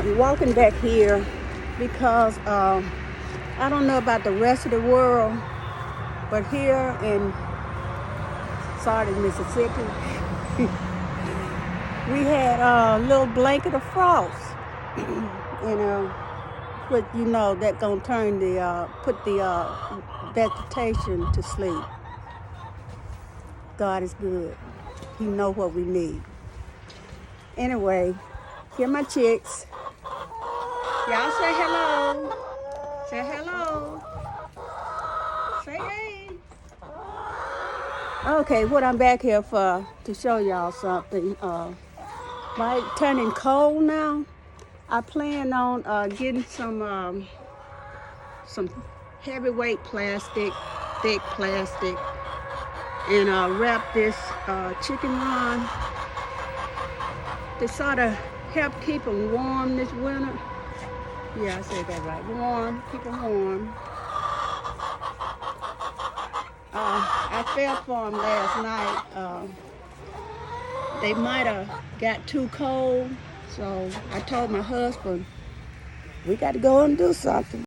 I'm walking back here because I don't know about the rest of the world, but here in Sardis, Mississippi, we had a little blanket of frost, and but you know that gonna turn put the vegetation to sleep. God is good. He know what we need. Anyway, here my chicks. Y'all say hello. Say hello. Say hey. Okay, what I'm back here for to show y'all something. By turning cold now, I plan on getting some heavyweight plastic, thick plastic, and wrap this chicken run to sort of help keep them warm this winter. Yeah, I said that right. Warm, keep them warm. I felt for them last night. They might have got too cold, so I told my husband, we got to go and do something.